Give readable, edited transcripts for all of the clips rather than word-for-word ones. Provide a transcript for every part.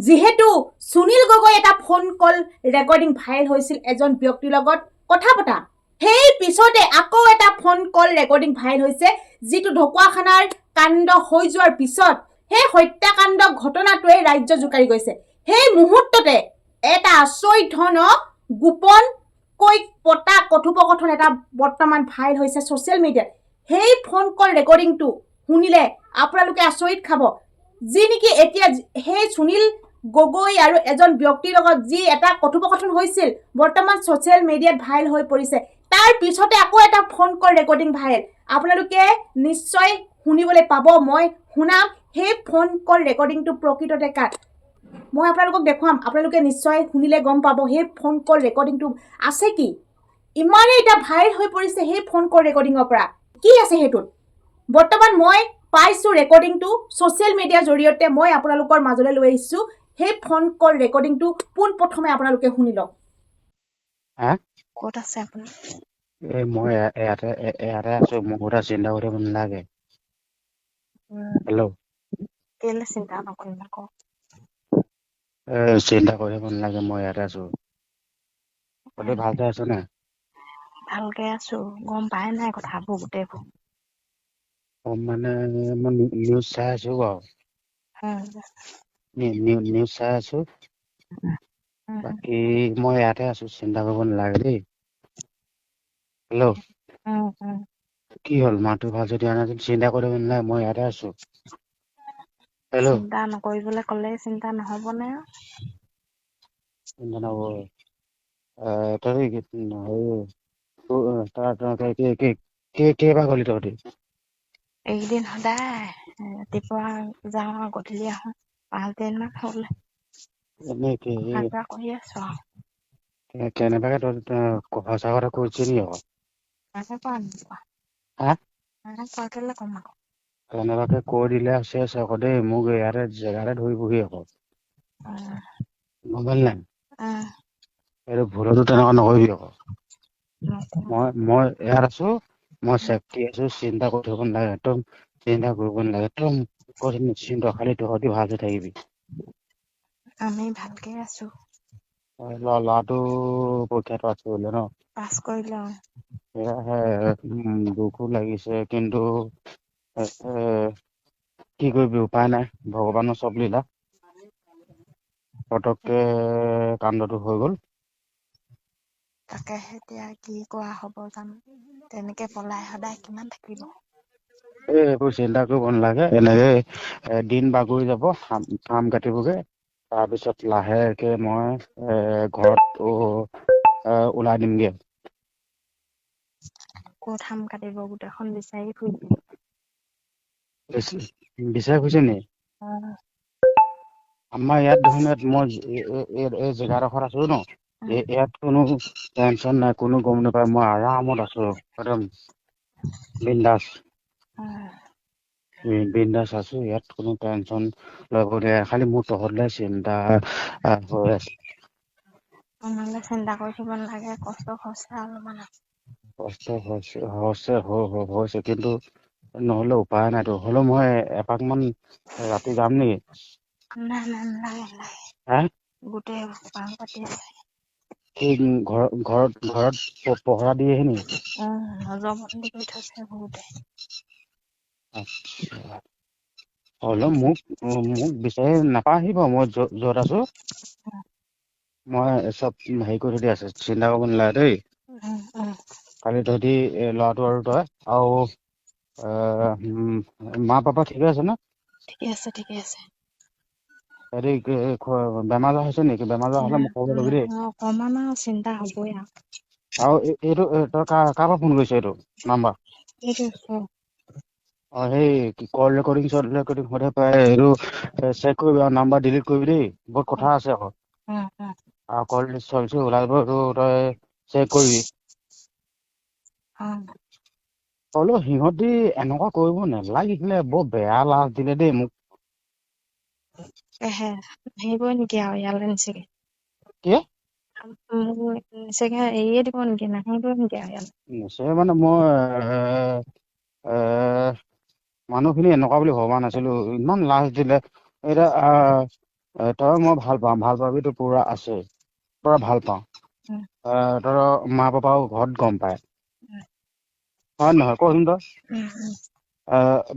যিহেতু সুনীল গগৈ এটা ফোন কল recording viral হৈছিল এজন ব্যক্তিৰ লগত কথা পতা সেই পিছতে আকৌ এটা ফোন কল ৰেকৰ্ডিং ভাইৰেল হৈছে যিটো ঢকুৱাখানাৰ কাণ্ড হৈ যোৱাৰ পিছত সেই হত্যাকাণ্ড ঘটনাটোৱে ৰাজ্য জোকাৰি গৈছে সেই মুহূৰ্ততে এটা আচৰিত ধৰণৰ গোপনকৈ পতা কথোপকথন এটা বৰ্তমান ভাইৰেল হৈছে ছ'চিয়েল মিডিয়াত সেই ফোন কল ৰেকৰ্ডিংটো শুনিলে আপোনালোকে আচৰিত খাব যি নেকি এতিয়া সেই সুনীল গগৈ আৰু এজন ব্যক্তিৰ লগত যি এটা কথোপকথন হৈছিল বৰ্তমান ছ'চিয়েল মিডিয়াত ভাইৰেল হৈ পৰিছে তাৰ পিছতে আকৌ এটা ফোন কল ৰেকৰ্ডিং ভাইৰেল আপোনালোকে নিশ্চয় শুনিবলৈ পাব মই শুনাম সেই ফোন কল ৰেকৰ্ডিংটো প্ৰকৃততে কাৰ মই আপোনালোকক দেখুৱাম আপোনালোকে নিশ্চয় শুনিলে গম পাব সেই ফোন কল ৰেকৰ্ডিংটো আছে কি ইমানেই এটা ভাইৰেল হৈ পৰিছে সেই ফোন কল ৰেকৰ্ডিঙৰ পৰা কি আছে সেইটোত বৰ্তমান মই পাইছো ৰেকৰ্ডিংটো ছ'চিয়েল মিডিয়াৰ জৰিয়তে মই আপোনালোকৰ মাজলৈ লৈ আহিছো সেই ফোন কল ৰেকৰ্ডিংটো পোনপ্ৰথমে আপোনালোকে শুনি লওক ক'ত আছে আপুনি মই ইয়াতে আছো মোৰ কথা চিন্তা কৰিব নালাগে হেল্ল' কেলে চিন্তা নকৰিম আকৌ চিন্তা কৰিব নালাগে মই ইয়াতে আছো তহঁতি ভালকে আছ নে ভালকে আছো গম পাই নাই কথাবোৰ গোটেইবোৰ মানে মই নিউজ চাই আছো বাৰু নিউজ চাই আছো বাকী মই ইয়াতে আছো চিন্তা কৰিব নালাগে দেই হেল্ল' কি হ'ল মাতটো ভাল যদি অহা নাই চিন্তা কৰিব নালাগে মই ইয়াতে আছো হেল্ল' চিন্তা নকৰিবলৈ ক'লে চিন্তা নহ'বনে চিন্তা নকৰো তহঁতি কেইবাৰ গলি তহঁতি এইকেইদিন সদায় ৰাতিপুৱা যাওঁ আৰু গধূলি আহোঁ 5 দিনমান হ'ল এনেই অহা-যোৱা কৰি আছো আৰু কেনেবাকে তহঁতি সঁচা কথা কৈছে নি আকৌ কেলে কম আকৌ কেনেবাকে কৈ দিলে আছে আকৌ দেই মোক ইয়াতে জেগাতে ধৰিবহি আকৌ গম পালি নাই এইটো ভুলতো তেনেকুৱা নকৰিবি আকৌ মই ইয়াত আছো মই চেফটি আছো চিন্তা কৰি থাকিব নালাগে একদম চিন্তা কৰিব নালাগে একদম নিশ্চিন্ত খালি তহঁতি ভালকে থাকিবি আমি ভালকে আছো ল'ৰাটো পৰীক্ষাটো আছে বোলে ন পাছ কৰিলে সেয়াহে দুখো লাগিছে কিন্তু কি কৰিবি উপায় নাই ভগৱানৰ চব লীলা পতককে কাণ্ডটো হৈ গ'ল তাকে এতিয়া কি কৰা হ'ব জানো তেনেকে পলাই সদায় কিমান থাকিব এইবোৰ চিন্তা কৰিব নালাগে এনেকে দিন বাগৰি যাব আম কাটিবগে তাৰপিছত লাহেকে মই ঘৰত ওলাই দিমগে ক'ত আম কাটিব গোটেইখন বিচাৰি ফুৰিব বিচাৰি ফুৰিছে নি আমাৰ ইয়াত দেখোন মই এই জেগাডোখৰত আছো ন ইয়াত কোনো টেনচন নাই কোনো গম নাপায় মই আৰামত আছো একদম বিন্দাছ আছো ইয়াত কোনো টেনচন ল'ব দিয়ে খালি মোৰ তহঁতলে চিন্তা হৈ আছে নহ'লে চিন্তা কৰি থাকিব নালাগে কষ্ট হৈছে অলপমান কষ্ট হৈছে কিন্তু নহ'লে উপায় নাইতো হ'লেও মই এপাকমান ৰাতি যাম নেকি নালাগে হা গোটেই পাং পাতি সেই ঘৰত পহৰা দি আহি নেকি নজৰবন্দী কৰি থৈছে বহুতে আচ্ছা হ'লেও মোক বিচাৰি নাপাহি বাৰু মই য'ত আছো মই চব হেৰি কৰি থৈ আছে চিন্তা কৰিব নালাগে দেই খালি তহঁতি ল'ৰাটো আৰু তই আৰু মা পাপা ঠিকে আছে ন ঠিকে আছে হেৰি বেমাৰ আজাৰ হৈছে নেকি বেমাৰ আজাৰ হ'লে মোক খবৰ ল'বি দেই অকমান আৰু চিন্তা হ'বই আৰু এইটো তই কাৰ পৰা ফোন কৰিছ এইটো নাম্বাৰ সেই কল ৰেকৰ্ডিং হ'লে পাই এইটো চেক কৰিবি আৰু নাম্বাৰ ডিলিট কৰিবি দেই বহুত কথা আছে আকৌ আৰু কল চলছে ওলাব এইটো তই চেক কৰিবি হ'লেও সিহঁতি এনেকুৱা কৰিব নালাগিছিলে বৰ বেয়া লাজ দিলে দেই মোক আহিবই নেকি আৰু ইয়ালৈ নিচাগে কি নিচাগে এৰিয়ে দিব নেকি নাহিবই নেকি আৰু ইয়ালৈ নিশ্চয় মানে মই মানুহখিনি এনেকুৱা বুলি ভবা নাছিলো ইমান লাজ দিলে এতিয়া তই মই ভাল পাবিতো পুৰা আছে, পুৰা ভাল পাওঁ। তই মা পাপাও ঘৰত গম পায়, হয় নহয় কচোন তই?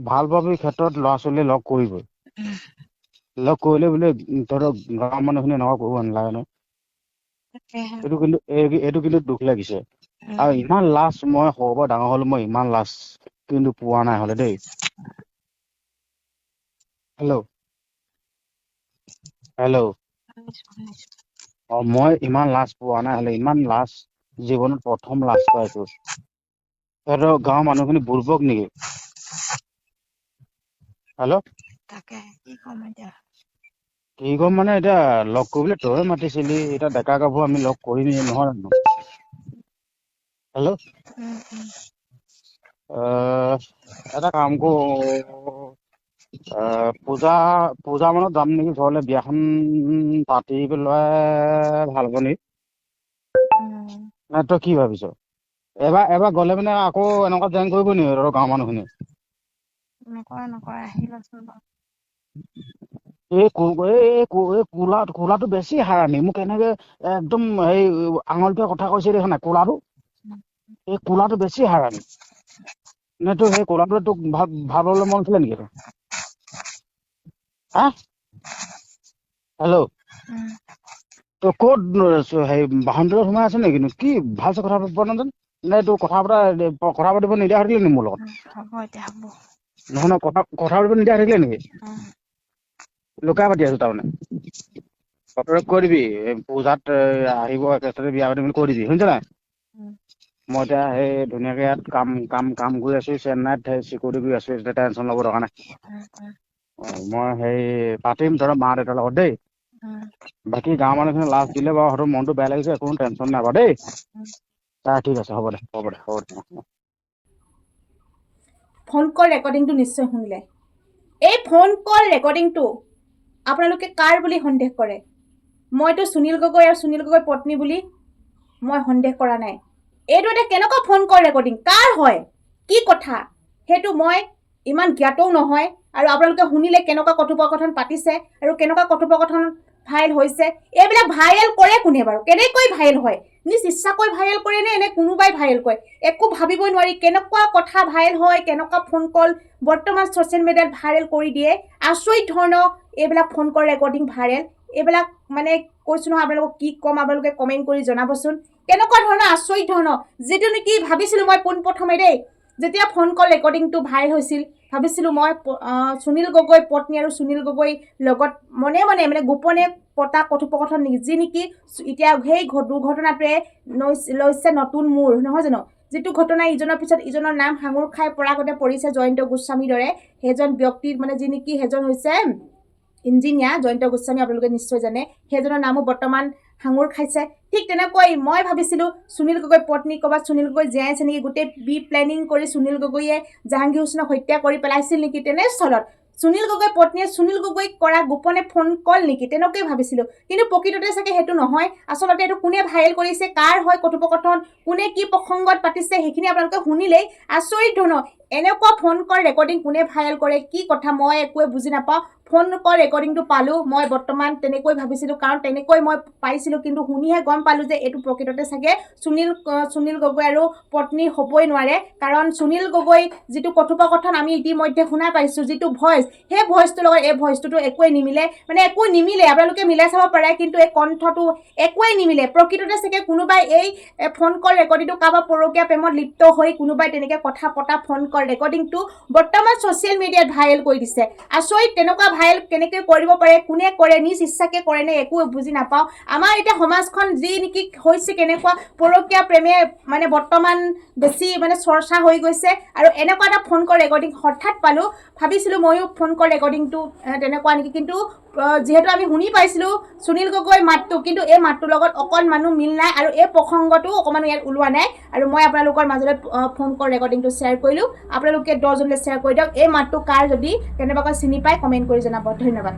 ভাল পাবিৰ ক্ষেত্ৰত ল'ৰা ছোৱালীয়ে লগ কৰিবই, লগ কৰিলে বোলে তহঁতৰ গাঁৱৰ মানুহখিনি এনেকুৱা কৰিব নালাগে ন। এইটো কিন্তু দুখ লাগিছে। আৰু ইমান লাজ মই সৰুৰ পৰা ডাঙৰ হলো, মই ইমান লাজ কিন্তু পোৱা নাই হলে দেই। হেল্ল' হেল্ল', মই ইমান লাজ পোৱা নাই হলে, ইমান লাজ জীৱনত প্ৰথম লাজ পাইছো। তহঁতৰ গাঁৱৰ মানুহখিনি বুৰ্বক নেকি? হেল্ল', কি কম মানে এতিয়া লগ কৰিবলৈ তই মাতিছিলি, এতিয়া ডেকা গাভৰু আমি লগ কৰিমেই নহয় জানো? হেল্ল', এটা কাম কৰো, পূজা মানত যাম নেকি ঘৰলে, বিয়াখন পাতি পেলাই ভাল হ'ব নেকি? নাই তই কি ভাবিছ? এবাৰ গলে মানে আকৌ এনেকুৱা জেং কৰিব নেকি তহঁতৰ গাঁৱৰ মানুহখিনি? নকৰে আহিবাচোন বাৰু। কোলাটো বেছি হাৰামি, মোক এনেকে একদম এই আঙুলিটোৱে কথা কৈছে দেখা নাই, কোলাটো এই কোলাটো বেছি হাৰামি। নে তোৰ সেই কোলাটোৱে তোক ভাল হলে মন আছিলে নেকি? হা হেল্ল', তই ক'ত হেৰি বাহনটোত সোমাই আছে নেকি? কি ভালছে কথা পাতিব নাজান নে? তোৰ কথা পাতিব নিদিয়া হৈ থাকিলে নেকি মোৰ লগত? হ'ব এতিয়া হ'ব। নহয় কথা পাতিব নিদিয়া হৈ থাকিলে নেকি? লুকাই পাতি আছো তাৰমানে। বাপেৰক কৈ দিবি পূজাত আহিব, একেচতে বিয়া পাতিম বুলি কৈ দিবি, শুনিছ নাই? মই এতিয়া সেই ধুনীয়াকে ইয়াত কাম কৰি আছো, চেন্নাইত চিকিউৰিটি কৰি আছো, এতিয়া টেনচন ল'ব দৰকাৰ নাই। মই সেই পাতিম তহঁতৰ মা দেউতাৰ লগত দেই। বাকী গাঁৱৰ মানুহখিনি লাজ দিলে বাৰু, হয়তো মনটো বেয়া লাগিছে, একো টেনচন নাই বাৰু দেই। ঠিক আছে, হ'ব দে। ফোন কল ৰেকৰ্ডিংটো নিশ্চয় শুনিলে। এই ফোন কল ৰেকৰ্ডিংটো আপোনালোকে কাৰ বুলি সন্দেহ কৰে? মইতো সুনীল গগৈ আৰু সুনীল গগৈৰ পত্নী বুলি মই সন্দেহ কৰা নাই। এইটো এটা কেনেকুৱা ফোন কল ৰেকৰ্ডিং, কাৰ হয়, কি কথা, সেইটো মই ইমান জ্ঞাতও নহয়। আৰু আপোনালোকে শুনিলে কেনেকুৱা কথোপকথন পাতিছে আৰু কেনেকুৱা কথোপকথন ভাইৰেল হৈছে। এইবিলাক ভাইৰেল কৰে কোনে বাৰু? কেনেকৈ ভাইৰেল হয়? নিজ ইচ্ছাকৈ ভাইৰেল কৰে নে এনে কোনোবাই ভাইৰেল কৰে? একো ভাবিবই নোৱাৰি কেনেকুৱা কথা ভাইৰেল হয়, কেনেকুৱা ফোন কল বৰ্তমান ছ'চিয়েল মিডিয়াত ভাইৰেল কৰি দিয়ে। আচৰিত ধৰণৰ এইবিলাক ফোন কল ৰেকৰ্ডিং ভাইৰেল। এইবিলাক মানে কৈছো নহয়, আপোনালোকক কি ক'ম, আপোনালোকে কমেণ্ট কৰি জনাবচোন। কেনেকুৱা ধৰণৰ আচৰিত ধৰণৰ, যিটো নেকি ভাবিছিলো মই পোনপ্ৰথমে দেই, যেতিয়া ফোন কল ৰেকৰ্ডিংটো ভাইৰেল হৈছিল, ভাবিছিলো মই সুনীল গগৈ পত্নী আৰু সুনীল গগৈ লগত মনে মানে গোপনে পতা কথোপকথন যি নেকি এতিয়া সেই দুৰ্ঘটনাটোৱে লৈছে নতুন মূৰ, নহয় জানো? যিটো ঘটনা ইজনৰ পিছত ইজনৰ নাম সাঙুৰ খাই পৰাগতে পৰিছে জয়ন্ত গোস্বামীৰ দৰে সেইজন ব্যক্তিৰ, মানে যি নেকি সেইজন হৈছে ইঞ্জিনিয়াৰ জয়ন্ত গোস্বামী, আপোনালোকে নিশ্চয় জানে, সেইজনৰ নামো বৰ্তমান সাঙুৰ খাইছে। ঠিক তেনেকৈ মই ভাবিছিলো সুনীল গগৈ পত্নী ক'ৰবাত সুনীল গগৈ জীয়াই আছে নেকি, গোটেই প্লেনিং কৰি সুনীল গগৈয়ে জাহাংগীৰ হুছেইনক হত্যা কৰি পেলাইছিল নেকি, তেনেস্থলত সুনীল গগৈ পত্নীয়ে সুনীল গগৈক কৰা গোপনে ফোন কল নেকি, তেনেকৈ ভাবিছিলো। কিন্তু প্ৰকৃততে চাগে সেইটো নহয়। আচলতে এইটো কোনে ভাইৰেল কৰিছে, কাৰ হয় কথোপকথন, কোনে কি প্ৰসংগত পাতিছে, সেইখিনি আপোনালোকে শুনিলেই আচৰিত ধৰণৰ। এনেকুৱা ফোন কল ৰেকৰ্ডিং কোনে ভাইৰেল কৰে, কি কথা, মই একোৱে বুজি নাপাওঁ। ফোন কল ৰেকৰ্ডিংটো পালোঁ মই বৰ্তমান, তেনেকৈ ভাবিছিলোঁ, কাৰণ তেনেকৈ মই পাইছিলোঁ, কিন্তু শুনিহে গম পালোঁ যে এইটো প্ৰকৃততে চাগে সুনীল গগৈ আৰু পত্নী হ'বই নোৱাৰে। কাৰণ সুনীল গগৈ যিটো কথোপকথন আমি ইতিমধ্যে শুনা পাইছোঁ, যিটো ভইচ, সেই ভইচটোৰ লগত এই ভইচটোতো একোৱেই নিমিলে, মানে একো নিমিলে। আপোনালোকে মিলাই চাব পাৰে, কিন্তু এই কণ্ঠটো একোৱেই নিমিলে। প্ৰকৃততে চাগে কোনোবাই এই ফোন কল ৰেকৰ্ডিংটো কাৰোবাৰ পৰকীয়া প্ৰেমত লিপ্ত হৈ কোনোবাই তেনেকৈ কথা পতা ফোন কল ৰেকৰ্ডিংটো বৰ্তমান ছ'চিয়েল মিডিয়াত ভাইৰেল কৰি দিছে। আচৰিত, তেনেকুৱা ভাইৰেল কেনেকৈ কৰিব পাৰে, কোনে কৰে, নিজ ইচ্ছাকে কৰে নে, একো বুজি নাপাওঁ। আমাৰ এতিয়া সমাজখন যি নেকি হৈছে, কেনেকুৱা পৰকীয়া প্ৰেমে মানে বৰ্তমান বেছি মানে চৰ্চা হৈ গৈছে। আৰু এনেকুৱা এটা ফোন কল ৰেকৰ্ডিং হঠাৎ পালোঁ, ভাবিছিলোঁ ময়ো ফোন কল ৰেকৰ্ডিংটো তেনেকুৱা নেকি, কিন্তু যিহেতু আমি শুনি পাইছিলোঁ সুনীল গগৈ মাতটো, কিন্তু এই মাতটোৰ লগত অকণমানো মিল নাই, আৰু এই প্ৰসংগটো অকণমানো ইয়াত ওলোৱা নাই। আৰু মই আপোনালোকৰ মাজলৈ ফোন কল ৰেকৰ্ডিংটো শ্বেয়াৰ কৰিলোঁ, আপোনালোকে 10জনলৈ শ্বেয়াৰ কৰি দিয়ক। এই মাতটো কাৰ, যদি কেনেবাকৈ চিনি পায় কমেণ্ট কৰি জনাব। ধন্যবাদ।